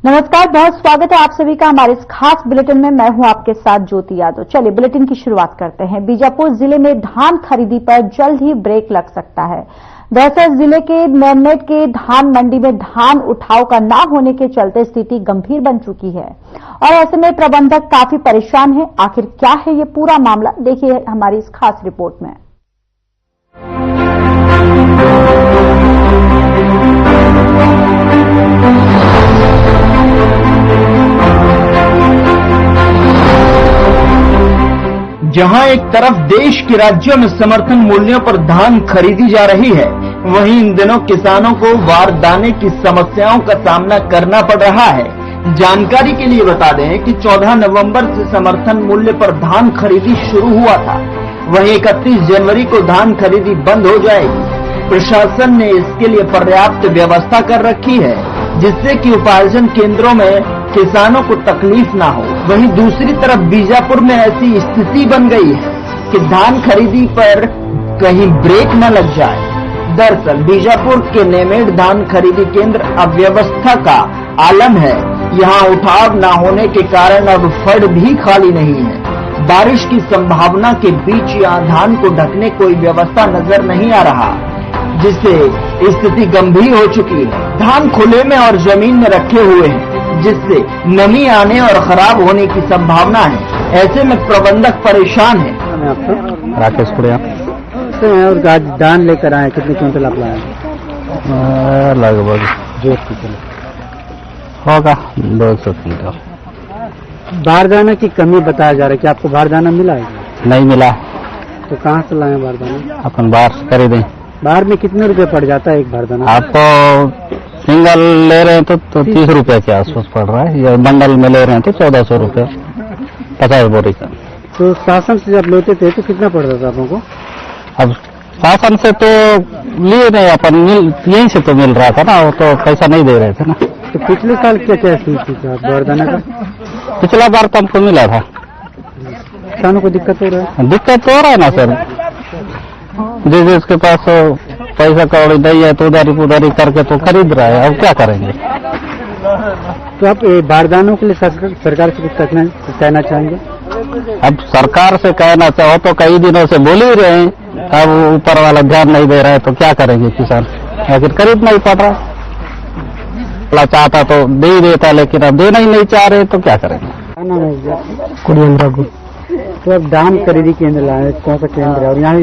नमस्कार, बहुत स्वागत है आप सभी का हमारे इस खास बुलेटिन में। मैं हूं आपके साथ ज्योति यादव। चलिए बुलेटिन की शुरुआत करते हैं। बीजापुर जिले में धान खरीदी पर जल्द ही ब्रेक लग सकता है। दरअसल जिले के नेमनेट के धान मंडी में धान उठाव का न होने के चलते स्थिति गंभीर बन चुकी है और ऐसे में प्रबंधक काफी परेशान है। आखिर क्या है ये पूरा मामला, देखिए हमारी इस खास रिपोर्ट में। जहां एक तरफ देश के राज्यों में समर्थन मूल्यों पर धान खरीदी जा रही है, वहीं इन दिनों किसानों को बारदाने की समस्याओं का सामना करना पड़ रहा है। जानकारी के लिए बता दें कि 14 नवंबर से समर्थन मूल्य पर धान खरीदी शुरू हुआ था, वहीं 31 जनवरी को धान खरीदी बंद हो जाएगी। प्रशासन ने इसके लिए पर्याप्त व्यवस्था कर रखी है, जिससे कि उपार्जन केंद्रों में किसानों को तकलीफ ना हो। वहीं दूसरी तरफ बीजापुर में ऐसी स्थिति बन गई है कि धान खरीदी पर कहीं ब्रेक न लग जाए। दरअसल बीजापुर के नेमेड धान खरीदी केंद्र अव्यवस्था का आलम है। यहाँ उठाव न होने के कारण अब फड़ भी खाली नहीं है। बारिश की संभावना के बीच यहाँ धान को ढकने कोई व्यवस्था नजर नहीं आ रहा, जिससे स्थिति गंभीर हो चुकी है। धान खुले में और जमीन में रखे हुए हैं, जिससे नमी आने और खराब होने की संभावना है। ऐसे में प्रबंधक परेशान है। राकेश कुड़िया और आज धान लेकर आए, कितने क्विंटल आप लाए? लगभग होगा 200 क्विंटल। बारदाना की कमी बताया जा रहा है कि आपको बारदाना मिला है? नहीं मिला। तो कहाँ से लाए बारदाना? अपन बाहर से खरीदे। बाहर में कितने रुपए पड़ जाता है एक बारदाना? आपको सिंगल ले रहे हैं तो 30 रुपए के आसपास पड़ रहा है, या बंडल में ले रहे हैं तो 1400 रुपए 50 बोरी का। तो शासन से जब लेते थे तो कितना पड़ रहा था आपको? अब शासन से तो लिए नहीं, अपन यहीं से तो मिल रहा था ना, वो तो पैसा नहीं दे रहे थे ना। तो पिछले साल क्या क्या स्थिति थी बारदाना का? पिछला बार तो हमको मिला था। किसानों को दिक्कत हो रहा है? दिक्कत तो हो रहा है ना सर, जिसके पास पैसा कौड़ी नहीं है तो उधारी करके तो खरीद रहा है। अब क्या करेंगे? तो आप बारदानों के लिए सरकार से कुछ कहना चाहेंगे? अब सरकार से कहना चाहो तो कई दिनों से बोल ही रहे हैं, अब ऊपर वाला ध्यान नहीं दे रहा है तो क्या करेंगे किसान? आखिर खरीदना ही पड़ रहा है। चाहता तो दे ही देता, लेकिन अब देना ही नहीं चाह रहे तो क्या करेंगे? कुड़िया। तो अब धान खरीदी केंद्र लाए, कौन सा केंद्र है? और यहाँ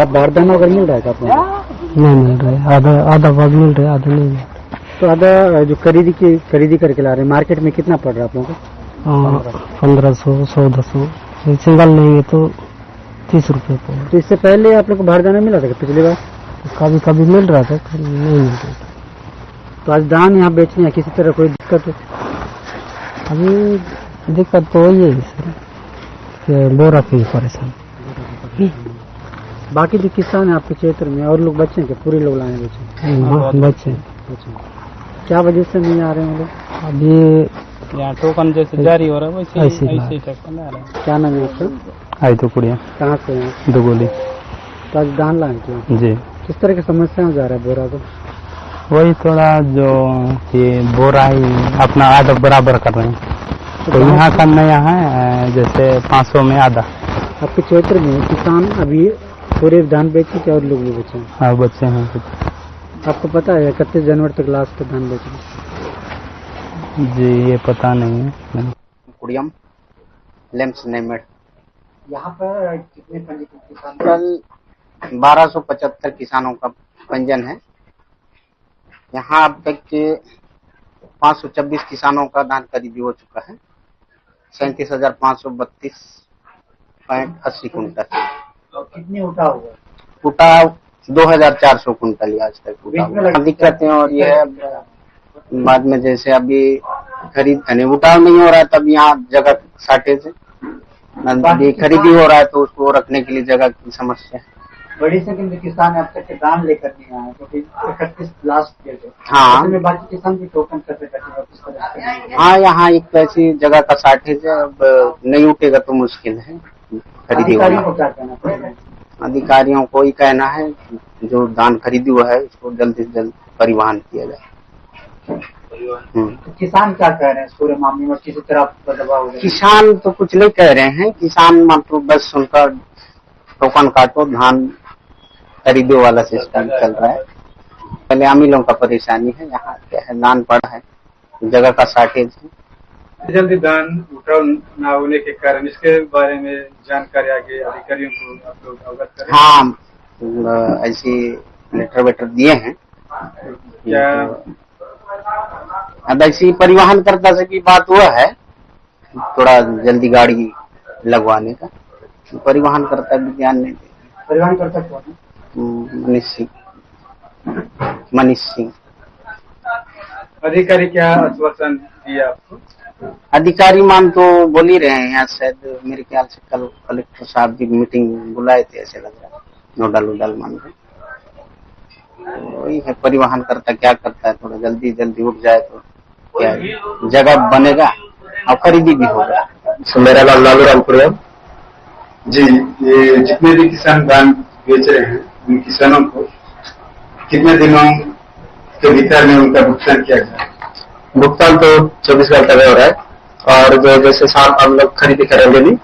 बारदाना अगर मिल रहा है आपको? नहीं मिल रहा है, आधा भाग मिल रहा है, आधा नहीं। तो आधा जो खरीदी करके ला रहे हैं, मार्केट में कितना पड़ रहा है आप लोगों को? 1500, 1400। सिंगल नहीं है तो 30 रुपए। तो इससे पहले आप लोग को बारदाना मिला था पिछली बार? कभी कभी मिल रहा था, कभी नहीं मिल रहा था। तो आज धान यहाँ बेचने किसी तरह कोई दिक्कत है? अभी दिक्कत तो वही है सर, बोरा की परेशानी। बाकी जो किसान है आपके क्षेत्र में और लोग बच्चे हैं, पूरे लोग लाए बच्चे? क्या वजह से नहीं आ रहे हैं लोग? अभी यहाँ टोकन जैसे जारी हो रहा है वैसे ऐसे टोकन आ रहा है। क्या नाम है आपका? आई तो कुड़िया। कहाँ से हैं? दुगोली। तो आज धान लाए थे जी। किस तरह की समस्या जा रहा है बोरा को? वही थोड़ा जो ये बोरा ही अपना आधा बराबर कर रहे हैं, तो यहाँ का नया है जैसे 500 में आधा। आपके क्षेत्र में किसान अभी पूरे धान बेचे क्या और लोग भी बेचे? हाँ बच्चे हैं कुछ। आपको पता है 31 जनवरी तक लास्ट धान बेचे? जी ये पता नहीं है। कुड़ियम लेम्स नेमेड। यहाँ पर कितने पंजीकृत किसान? कल 1275 किसानों का पंजीयन है। यहाँ अब तक के 526 किसानों का धान खरीदी हो चुका है। 37,532.80 कुंटल। कितने उठाव हुआ? उठाव 2,400 कुंटल आज तक उठाव। दिक्कतें और ये है बाद में, जैसे अभी खरीद उठाव नहीं हो रहा है, तब यहाँ जगह शॉर्टेज है। अभी खरीदी हो रहा है तो उसको रखने के लिए जगह की समस्या है। बड़ी संख्या में किसान अब तक धान लेकर नहीं आए क्योंकि 31 लास्ट डेट है। हाँ में बाकी किसान भी टोकन करते। हाँ यहाँ एक ऐसी जगह का शॉर्टेज है, अब नहीं उठेगा तो मुश्किल है खरीदी होना। अधिकारियों को ही कहना है जो धान खरीदी हुआ है उसको जल्द से जल्द परिवहन किया जाए। तो किसान क्या कह रहे हैं इस पूरे मामले में, किसी तरह दबाव? किसान तो कुछ नहीं कह रहे हैं, किसान मात्र बस उनका टोकन काटो धान खरीदो वाला सिस्टम चल रहा है। पहले अमीलों का परेशानी है, यहाँ क्या है धान पड़ा है, जगह का शॉर्टेज है। जल्दी धान उठाव न होने के कारण इसके बारे में जानकारी आगे अधिकारियों को आप लोग अवगत करें। हाँ, ऐसी लेटर वेटर दिए हैं। क्या अब ऐसी परिवहन करता से की बात हुआ है, थोड़ा जल्दी गाड़ी लगवाने का, परिवहन करता ध्यान नहीं दे। परिवहन करता कौन है? मनीष सिंह। अधिकारी क्या आश्वासन दिया आपको? अधिकारी मान तो बोल ही रहे हैं, यहाँ शायद मेरे ख्याल से कल कलेक्टर साहब की मीटिंग बुलाए थे, ऐसे लग रहा है, नोडल मान रहे। तो वही है, परिवहन करता क्या करता है, थोड़ा जल्दी उठ जाए तो क्या जगह बनेगा और खरीदी भी होगा। मेरा नाम लालू रामपुर जी। ये जितने भी किसान धान बेच रहे हैं, उन किसानों को कितने दिनों के भीतर में उनका भुगतान किया जाए? भुगतान तो 24 घंटे में हो रहा है, और जो जैसे शाम हम लोग खरीदी करेंगे भी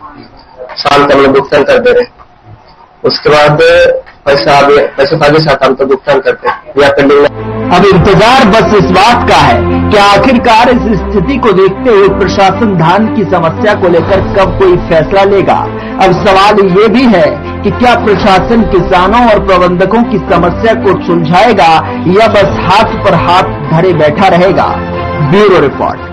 शाम तक हम लोग भुगतान कर दे रहे हैं। उसके बाद पैसे आगे साथ हम तो भुगतान करते हैं या पेंडिंग में। अब इंतजार बस इस बात का है कि आखिरकार इस स्थिति को देखते हुए प्रशासन धान की समस्या को लेकर कब कोई फैसला लेगा। अब सवाल ये भी है कि क्या प्रशासन किसानों और प्रबंधकों की समस्या को सुलझाएगा या बस हाथ पर हाथ धरे बैठा रहेगा। Bureau report.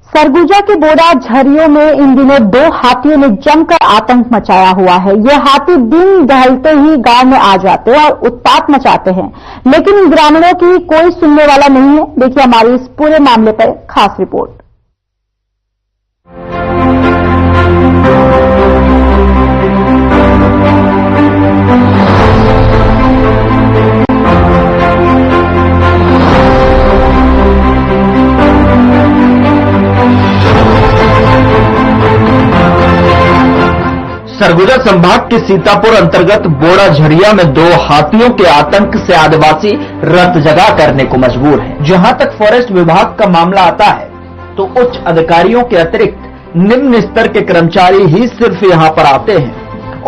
सरगुजा के बोरा झरियों में इन दिनों 2 हाथियों ने जमकर आतंक मचाया हुआ है। ये हाथी दिन दहलते ही गांव में आ जाते हैं और उत्पात मचाते हैं, लेकिन इन ग्रामीणों की कोई सुनने वाला नहीं है। देखिए हमारी इस पूरे मामले पर खास रिपोर्ट। सरगुजा संभाग के सीतापुर अंतर्गत बोड़ा झरिया में 2 हाथियों के आतंक से आदिवासी रत जगा करने को मजबूर हैं। जहां तक फॉरेस्ट विभाग का मामला आता है तो उच्च अधिकारियों के अतिरिक्त निम्न स्तर के कर्मचारी ही सिर्फ यहां पर आते हैं,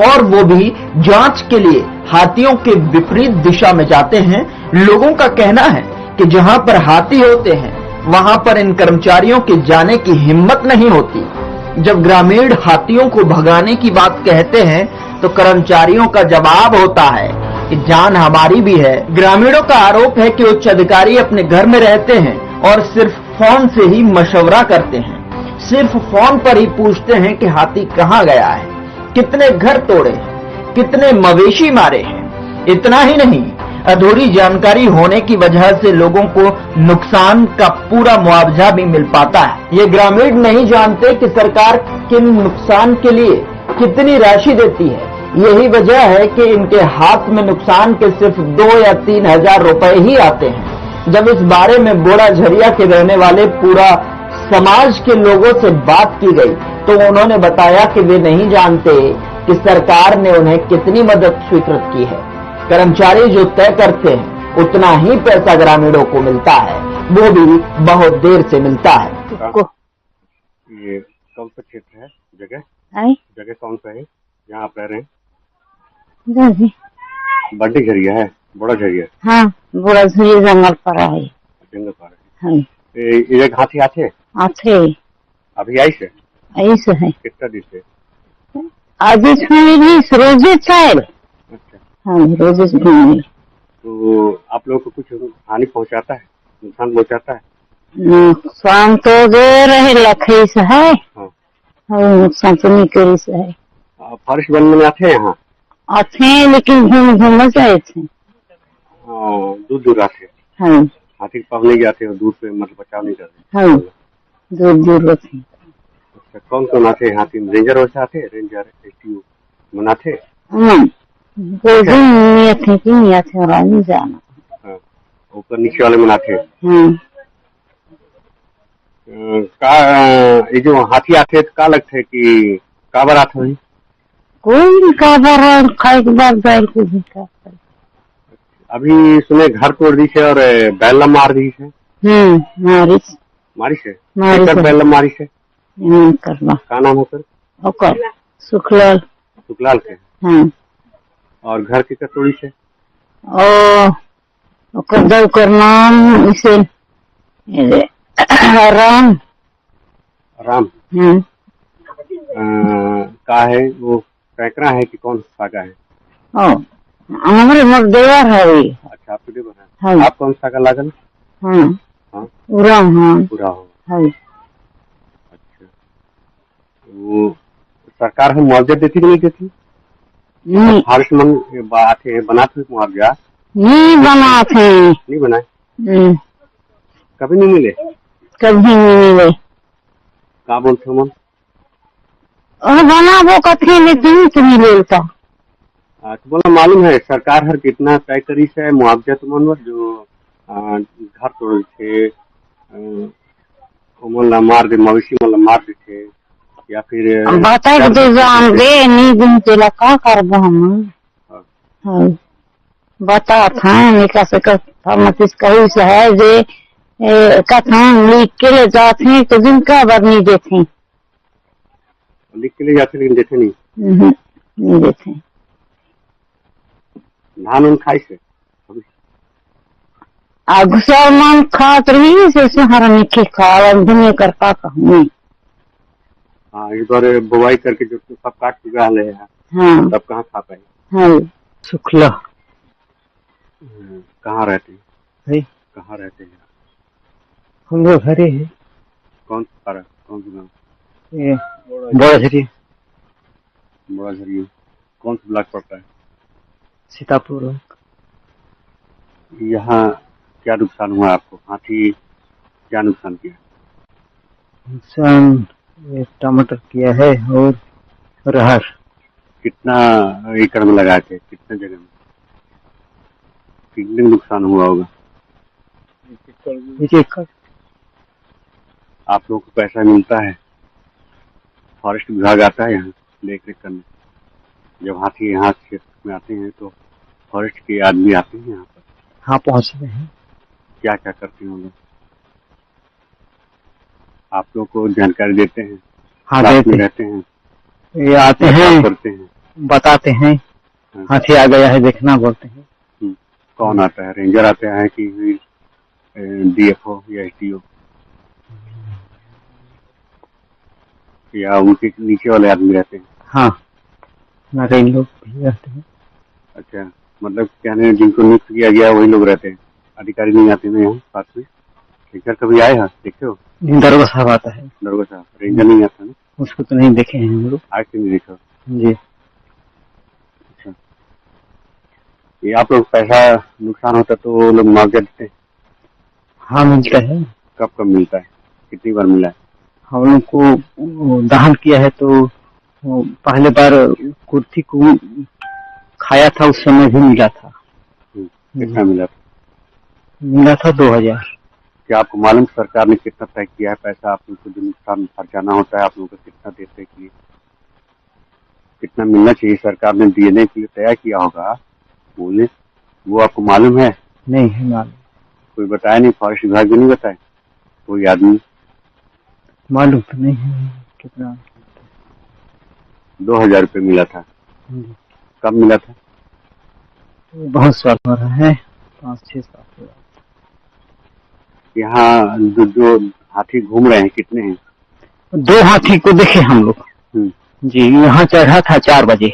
और वो भी जांच के लिए हाथियों के विपरीत दिशा में जाते हैं। लोगों का कहना है कि जहां पर हाथी होते हैं वहां पर इन कर्मचारियों के जाने की हिम्मत नहीं होती। जब ग्रामीण हाथियों को भगाने की बात कहते हैं तो कर्मचारियों का जवाब होता है कि जान हमारी भी है। ग्रामीणों का आरोप है कि उच्च अधिकारी अपने घर में रहते हैं और सिर्फ फोन से ही मशवरा करते हैं। सिर्फ फोन पर ही पूछते हैं कि हाथी कहां गया है, कितने घर तोड़े हैं, कितने मवेशी मारे हैं। इतना ही नहीं, अधूरी जानकारी होने की वजह से लोगों को नुकसान का पूरा मुआवजा भी मिल पाता है। ये ग्रामीण नहीं जानते कि सरकार किन नुकसान के लिए कितनी राशि देती है। यही वजह है कि इनके हाथ में नुकसान के सिर्फ 2 या 3 हजार रुपए ही आते हैं। जब इस बारे में बोड़ा झरिया के रहने वाले पूरा समाज के लोगों से बात की गई तो उन्होंने बताया कि वे नहीं जानते कि सरकार ने उन्हें कितनी मदद स्वीकृत की है। कर्मचारी जो तय करते हैं उतना ही पैसा ग्रामीणों को मिलता है, वो भी बहुत देर से मिलता है। ये कौन सा क्षेत्र है? जगह कौन सा है यहाँ आप रह रहे हैं? बड्डी झरिया है, बड़ा झरिया। हाँ, बड़ा झरिया जंगल पर है। जंगल पर है। ये हाथी आते अभी आई से है कितना दिन से? आज रोजे चाहे। अच्छा, हाँ, रोजे घूमने। तो आप लोगों को कुछ हानि पहुंचाता है, नुकसान पहुंचाता है? नुकसान तो दे रहे लखई से है। हाँ, नुकसान तो नहीं करी से है। फॉरेस्ट वन में आते हैं यहाँ? आते हैं, लेकिन घूम जाए थे। दूर आते हैं। हाँ, हाथी के पास नहीं जाते और दूर पे मतलब बचाव नहीं करते। हाँ, दूर रहते। अच्छा, कौन कौन आते हैं हाथी? रेंजर वैसे आते हैं? रेंजर STU मनाते? हाँ, नहीं आते और नहीं जाना। हाँ, ऊपर नीचे वाले मनाते हैं। हाँ, ये जो हाथी आते का लगते है कि का बार आते हुई कोई काबर है खाए के बाद बैल को भी का अभी सुने घर तोड़ दी है और बैला मार दी है मारिस मारी से मारिस है। बैला मारी से करवा का नाम है सर ओकर सुखलाल सुखलाल के हाँ और घर की कतोड़ी से ओ ओकर दो कर नाम इसे राम राम का है वो कैकरा है कि कौन सा का है ओ हमारे मर्देवर है वही अच्छा आपके लिए बना हाँ आप कौन सा का लागल हाँ हाँ पूरा हाँ पूरा हो हाँ अच्छा वो सरकार हम मुआवजा देती कि नहीं देती नहीं फारिश मंग बात है बनाते मुआवजा नहीं बना थे नहीं बनाए कभी नहीं मिले कभी नहीं मिले का बोलते हो मन और बना वो कथे लेकिन तो नहीं मिलता तो बोला मालूम है सरकार हर कितना तय करी से मुआवजा तुमन जो घर तोड़ थे ला मार दे मवेशी मतलब मार दे थे या फिर बता दे जान दे नहीं दिन चला का करबो हम हाँ बता था निका से फार्मेसिस कही से है जे कथा लिख के ले जाते हैं तो दिन का बार नहीं देते लिख के ले जाते लेकिन देते नहीं नहीं देते धान उन खाई से गुसलमान खात रही से हरा निके खा दुनिया कर पाता हूँ हाँ इस बार बुवाई करके जो सब काट चुका है हाँ तब कहाँ खा पाए हाँ शुक्ला कहाँ रहते हैं कहाँ रहते हैं हम लोग घरे है कौन सा कौन सा गाँव ये बड़ा झरिया बड़ा झरिया कौन सा ब्लॉक पड़ता है सीतापुर यहाँ क्या नुकसान हुआ आपको हाथी क्या नुकसान किया नुकसान टमाटर किया है और अरहर कितना एकड़ में लगाए थे कितने जगह में कितने नुकसान हुआ होगा एक एकड़ आप लोगों को पैसा मिलता है फॉरेस्ट विभाग आता है यहाँ देख रेख करने जब हाथी यहाँ क्षेत्र में आते हैं तो फॉरेस्ट के आदमी आते हैं यहाँ पर हाँ पहुँचते हैं क्या क्या करते हैं लोग आप लोग को जानकारी देते हैं हाँ साथ में देते रहते हैं ये आते हैं करते हैं बताते हैं हाथी आ गया है देखना बोलते हैं कौन आता है रेंजर आते हैं कि डीएफओ या एसडीओ या उनके नीचे वाले आदमी रहते हैं हाँ हमारे इन लोग भी रहते हैं अच्छा मतलब कहने जिनको नियुक्त किया गया वही लोग रहते हैं अधिकारी नहीं आते हैं यहाँ साथ में रेंजर कभी आए हैं देखे हो दरोगा साहब आता है दरोगा साहब रेंजर नहीं आता ना उसको तो नहीं देखे हैं हम लोग आज से नहीं देखा जी अच्छा ये आप लोग पैसा नुकसान होता तो वो लोग मुआवजा देते हैं हाँ मिलता है कब कब मिलता है कितनी बार मिला है हम लोग को दहन किया है तो पहले बार कुर्ती को खाया था उस समय भी मिला था कितना मिला था 2000 क्या आपको मालूम सरकार ने कितना तय किया है पैसा आप लोग को जो नुकसान खर्चाना होता है आप लोगों को कितना देते के लिए कितना मिलना चाहिए सरकार ने देने के लिए तय किया होगा बोले वो आपको मालूम है नहीं है मालूम कोई बताया नहीं फॉरेस्ट विभाग भी नहीं बताए कोई आदमी मालूम तो नहीं है कितना 2000 रुपये मिला था कब मिला था बहुत साल हो रहा है 5-6 साल यहाँ जो हाथी घूम रहे हैं कितने हैं 2 हाथी को देखे हम लोग जी यहाँ चढ़ा था 4 बजे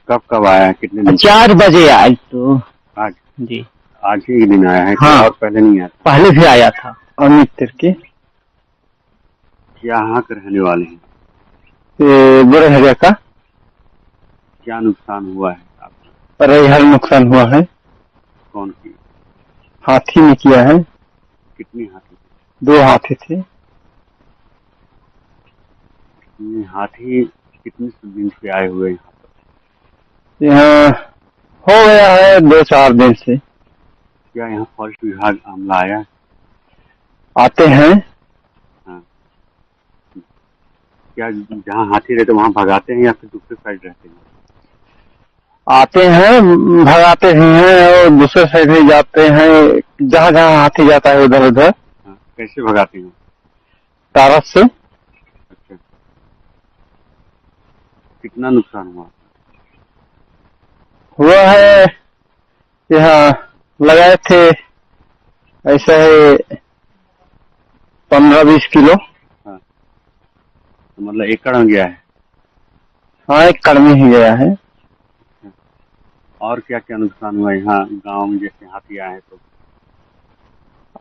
कब कब आया है कितने दिन 4 बजे आज तो आज जी आज ही दिन आया है हाँ और पहले नहीं आया था पहले भी आया था अमित तिरके यहाँ के रहने वाले हैं बुरे हरिया का क्या नुकसान हुआ है आपको अरहर नुकसान हुआ है कौन की हाथी में किया है कितने हाथी 2 हाथी थे हाथी कितने दिन से आए हुए हैं यहाँ हो गया है 2-4 दिन से क्या यहाँ फॉरेस्ट विभाग आमला आया आते हैं। हाँ। क्या जहाँ हाथी रहते वहाँ भगाते हैं या फिर दूसरे साइड रहते हैं? आते हैं, भगाते भी हैं और दूसरे साइड भी जाते हैं। जहाँ जहाँ हाथी जाता है उधर उधर। हाँ। कैसे भगाते हैं? तारत से। अच्छा। कितना नुकसान हुआ है, यहाँ लगाए थे ऐसा है 15-20 किलो। हाँ। तो मतलब एकड़ में गया है? हाँ, एक एकड़ में ही गया है। और क्या क्या नुकसान हुआ यहाँ गांव में जैसे हाथी आए तो?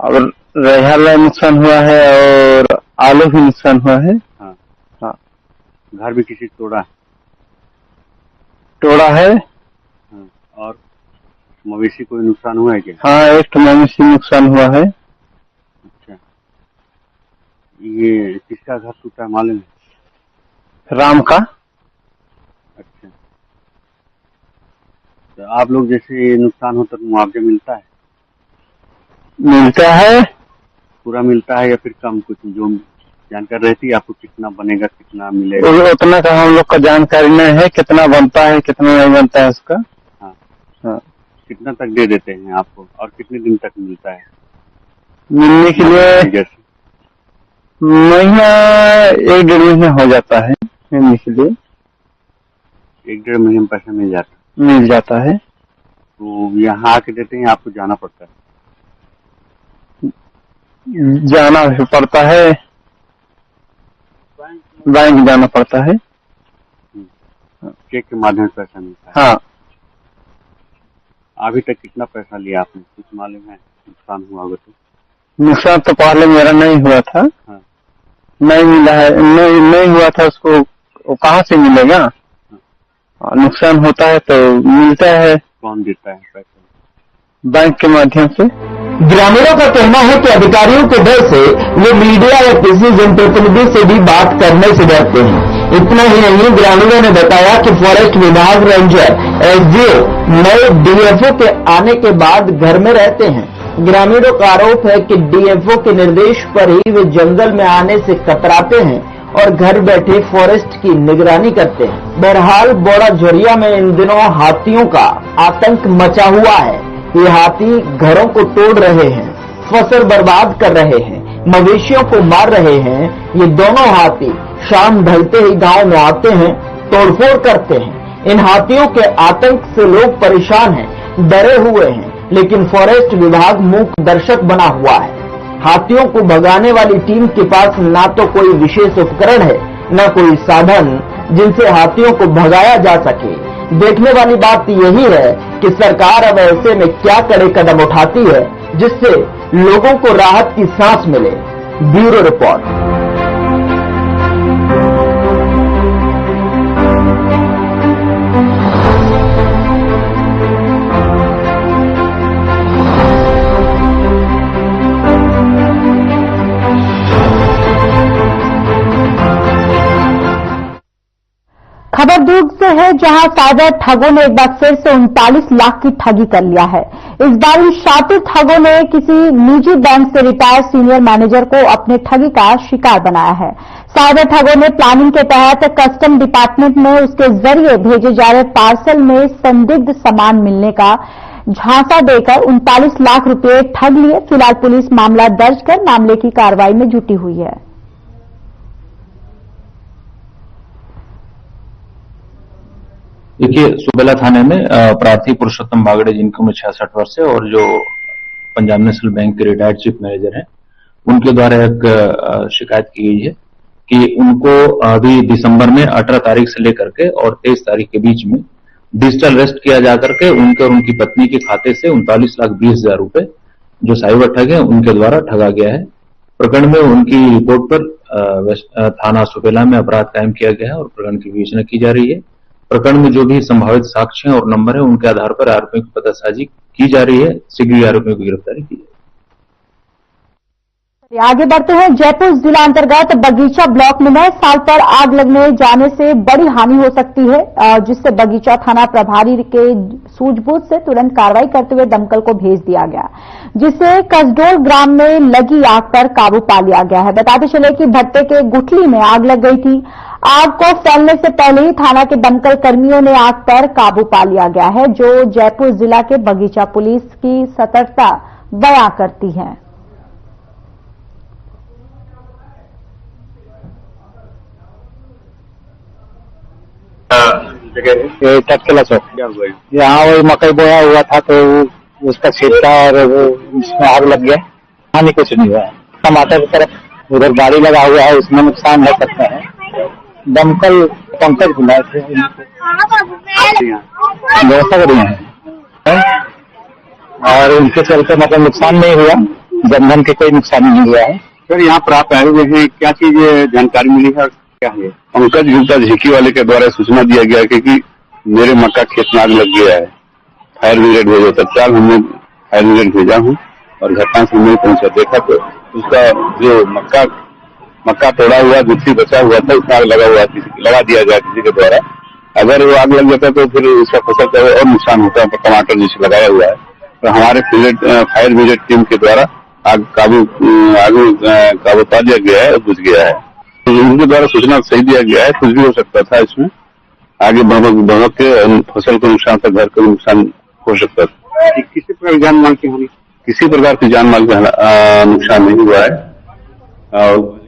और रेहल नुकसान हुआ है और आलू भी नुकसान हुआ है। हाँ। हाँ। घर भी किसी तोड़ा है। हाँ। और मवेशी कोई नुकसान हुआ है क्या? हाँ, एक मवेशी नुकसान हुआ है। अच्छा। ये किसका घर टूटा मालूम है? राम का। अच्छा। तो आप लोग जैसे नुकसान होता तो मुआवजा मिलता है? मिलता है। पूरा मिलता है या फिर कम? कुछ जो जानकारी रहती है आपको कितना बनेगा कितना मिलेगा? उतना का हम लोग का जानकारी नहीं है, कितना बनता है कितना नहीं बनता है उसका। हाँ। हाँ। कितना तक दे देते हैं आपको और कितने दिन तक मिलता है? मिलने के लिए जैसे महीना 1-1.5 महीना हो जाता है मिलने के लिए। 1-1.5 महीने में पैसा मिल जाता है। तो यहाँ आके देते हैं आपको जाना पड़ता है? जाना भी पड़ता है, बैंक जाना पड़ता है। चेक के माध्यम से पैसा मिलता है? हाँ। अभी तक कितना पैसा लिया आपने कुछ मालूम है? नुकसान हुआ होगा तो? नुकसान तो पहले मेरा नहीं हुआ था। हाँ। नहीं मिला है, नहीं हुआ था उसको, वो कहाँ से मिलेगा? हाँ। नुकसान होता है तो मिलता है। कौन देता है पैसा? बैंक के माध्यम से। ग्रामीणों का कहना है कि अधिकारियों के डर से वो मीडिया या किसी जनप्रतिनिधि से भी बात करने से डरते हैं। इतना ही नहीं, ग्रामीणों ने बताया कि फॉरेस्ट विभाग, रेंजर, एसडीओ नए डीएफओ के आने के बाद घर में रहते हैं। ग्रामीणों का आरोप है कि डीएफओ के निर्देश पर ही वे जंगल में आने से कतराते हैं और घर बैठे फॉरेस्ट की निगरानी करते हैं। बहरहाल बोड़ा झोरिया में इन दिनों हाथियों का आतंक मचा हुआ है। ये हाथी घरों को तोड़ रहे हैं, फसल बर्बाद कर रहे हैं, मवेशियों को मार रहे हैं। ये दोनों हाथी शाम ढलते ही गांव में आते हैं, तोड़फोड़ करते हैं। इन हाथियों के आतंक से लोग परेशान हैं, डरे हुए हैं, लेकिन फॉरेस्ट विभाग मूक दर्शक बना हुआ है। हाथियों को भगाने वाली टीम के पास ना तो कोई विशेष उपकरण है, न कोई साधन जिनसे हाथियों को भगाया जा सके। देखने वाली बात यही है कि सरकार अब ऐसे में क्या कड़े कदम उठाती है जिससे लोगों को राहत की सांस मिले। Bureau report. खबर दुर्ग से है, जहां साइबर ठगों ने एक बार फिर से 39 लाख की ठगी कर लिया है। इस बार इन शातिर ठगों ने किसी निजी बैंक से रिटायर्ड सीनियर मैनेजर को अपने ठगी का शिकार बनाया है। साइबर ठगों ने प्लानिंग के तहत कस्टम डिपार्टमेंट में उसके जरिए भेजे जा रहे पार्सल में संदिग्ध सामान मिलने का झांसा देकर 39 लाख रुपए ठग लिए। फिलहाल पुलिस मामला दर्ज कर मामले की कार्रवाई में जुटी हुई है। देखिए, सुबेला थाने में प्रार्थी पुरुषोत्तम बागड़े, जिनकी उम्र 66 वर्ष है और जो पंजाब नेशनल बैंक के रिटायर्ड चीफ मैनेजर हैं, उनके द्वारा एक शिकायत की गई है कि उनको अभी दिसंबर में 18 तारीख से लेकर के और 23 तारीख के बीच में डिजिटल अरेस्ट किया जाकर के उनके और उनकी पत्नी के खाते से 39,20,000 रुपए जो साइबर ठग है उनके द्वारा ठगा गया है। प्रकरण में उनकी रिपोर्ट पर थाना सुबेला में अपराध कायम किया गया है और प्रकरण की विवेचना की जा रही है। प्रकरण में जो भी संभावित साक्ष्य हैं और नंबर है, उनके आधार पर आरोपियों की पतासाजी की जा रही है। शीघ्र ही आरोपियों की गिरफ्तारी की जाएगी। आगे बढ़ते हैं। जयपुर जिला अंतर्गत बगीचा ब्लॉक में नए साल पर आग लगने जाने से बड़ी हानि हो सकती है, जिससे बगीचा थाना प्रभारी के सूझबूझ से तुरंत कार्रवाई करते हुए दमकल को भेज दिया गया, जिससे कसडोल ग्राम में लगी आग पर काबू पा लिया गया है। बताते चले कि भट्टे के गुठली में आग लग गई थी। आग को फैलने से पहले ही थाना के दमकल कर्मियों ने आग पर काबू पा लिया गया है, जो जयपुर जिला के बगीचा पुलिस की सतर्कता बयां करती है। तटकेला चौक यहाँ वही मकई बोया हुआ था तो उसका छिलका और वो उसमें आग लग गया। हानि कुछ नहीं हुआ। टमाटर की तरफ उधर बाड़ी लगा हुआ है, उसमें नुकसान हो सकता है। दमकल पंकज बुलाए थे, व्यवस्था करी है और उनके चलते मतलब नुकसान नहीं हुआ, जनधन के कोई नुकसान नहीं हुआ है। सर यहाँ पर आप आए हुए हैं, क्या चीज जानकारी मिली है? क्या है? पंकज गुप्ता झिकी वाले के द्वारा सूचना दिया गया कि मेरे मक्का खेत में आग लग गया है, फायर ब्रिगेड भेजो। तत्काल हमने फायर ब्रिगेड भेजा हूँ और घटना से नहीं पहुंचा। देखा तो उसका जो मक्का तोड़ा हुआ, गुत्थी बचा हुआ था, उसमें आग लगा दिया गया किसी के द्वारा। अगर वो आग लग जाता तो फिर उसका फसल का और नुकसान होता है। टमाटर जिसे लगाया हुआ है तो हमारे फायर ब्रिगेड टीम के द्वारा आग काबू पा दिया गया है और बुझ गया है। तो उनके द्वारा सूचना सही दिया गया है, कुछ भी हो सकता था इसमें। आगे भवक के फसल को नुकसान था, घर को नुकसान हो सकता था। किसी प्रकार जान माल की हानि? किसी प्रकार की जान माल का नुकसान नहीं हुआ है। और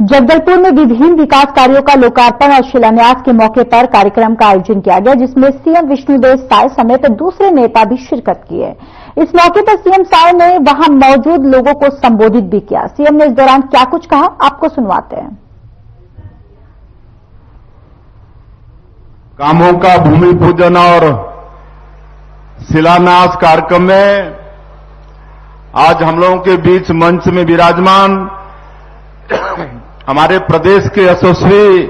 जगदलपुर में विभिन्न विकास कार्यों का लोकार्पण और शिलान्यास के मौके पर कार्यक्रम का आयोजन किया गया, जिसमें सीएम विष्णुदेव साय समेत दूसरे नेता भी शिरकत किए। इस मौके पर सीएम साय ने वहां मौजूद लोगों को संबोधित भी किया। सीएम ने इस दौरान क्या कुछ कहा, आपको सुनवाते हैं। कामों का भूमि पूजन और शिलान्यास कार्यक्रम में आज हम लोगों के बीच मंच में विराजमान हमारे प्रदेश के यशस्वी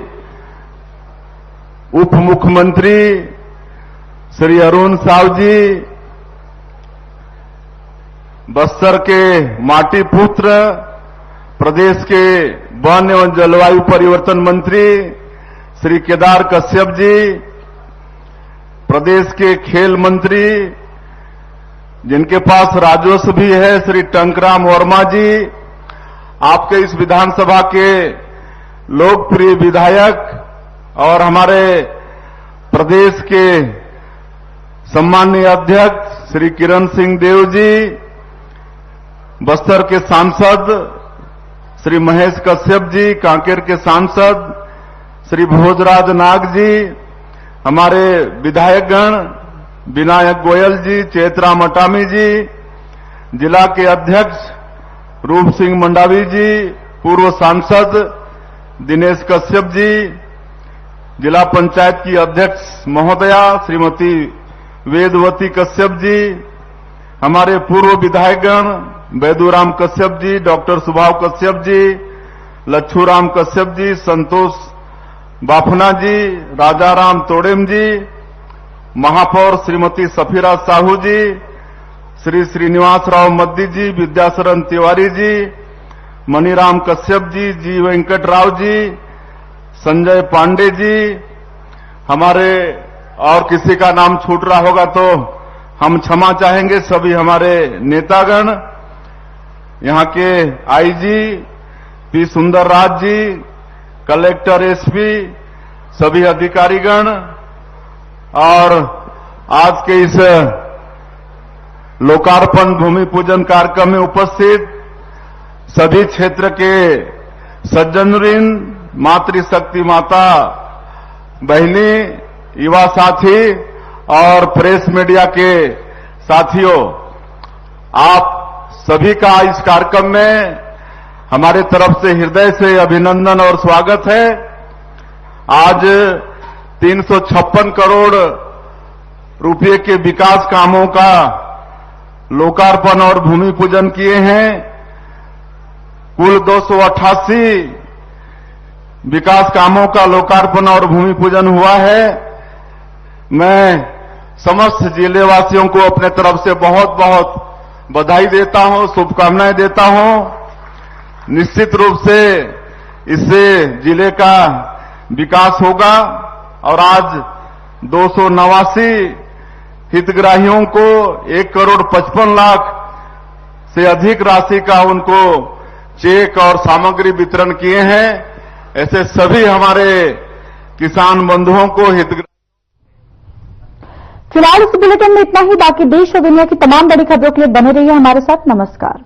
उप मुख्यमंत्री श्री अरुण साव जी, बस्तर के माटी पुत्र, प्रदेश के वन एवं जलवायु परिवर्तन मंत्री श्री केदार कश्यप जी, प्रदेश के खेल मंत्री जिनके पास राजस्व भी है श्री टंकराम वर्मा जी, आपके इस विधानसभा के लोकप्रिय विधायक और हमारे प्रदेश के सम्माननीय अध्यक्ष श्री किरण सिंह देव जी, बस्तर के सांसद श्री महेश कश्यप जी, कांकेर के सांसद श्री भोजराज नाग जी, हमारे विधायकगण विनायक गोयल जी, चेतराम अटामी जी, जिला के अध्यक्ष रूप सिंह मंडावी जी, पूर्व सांसद दिनेश कश्यप जी, जिला पंचायत की अध्यक्ष महोदया श्रीमती वेदवती कश्यप जी, हमारे पूर्व विधायकगण बैदूराम कश्यप जी, डॉक्टर सुभाव कश्यप जी, लच्छूराम कश्यप जी, संतोष बाफना जी, राजाराम तोड़ेम जी, महापौर श्रीमती सफीरा साहू जी, श्री श्रीनिवास राव मद्दी जी, विद्याशरण तिवारी जी, मनीराम कश्यप जी, जी वेंकट राव जी, संजय पांडे जी, हमारे और किसी का नाम छूट रहा होगा तो हम क्षमा चाहेंगे। सभी हमारे नेतागण, यहाँ के आईजी पी सुंदर राज जी, कलेक्टर एसपी, सभी अधिकारीगण और आज के इस लोकार्पण भूमि पूजन कार्यक्रम में उपस्थित सभी क्षेत्र के सज्जनवृंद, मातृशक्ति माता बहनी, युवा साथी और प्रेस मीडिया के साथियों, आप सभी का इस कार्यक्रम में हमारे तरफ से हृदय से अभिनंदन और स्वागत है। आज 356 करोड़ रुपए के विकास कामों का लोकार्पण और भूमि पूजन किए हैं। कुल 288 विकास कामों का लोकार्पण और भूमि पूजन हुआ है। मैं समस्त जिले वासियों को अपने तरफ से बहुत बहुत बधाई देता हूं, शुभकामनाएं देता हूं। निश्चित रूप से इससे जिले का विकास होगा और आज 289 हितग्राहियों को 1,55,00,000 से अधिक राशि का उनको चेक और सामग्री वितरण किए हैं। ऐसे सभी हमारे किसान बंधुओं को फिलहाल इस बुलेटिन में इतना ही। बाकी देश और दुनिया की तमाम बड़ी खबरों के लिए बने रहिए हमारे साथ। नमस्कार।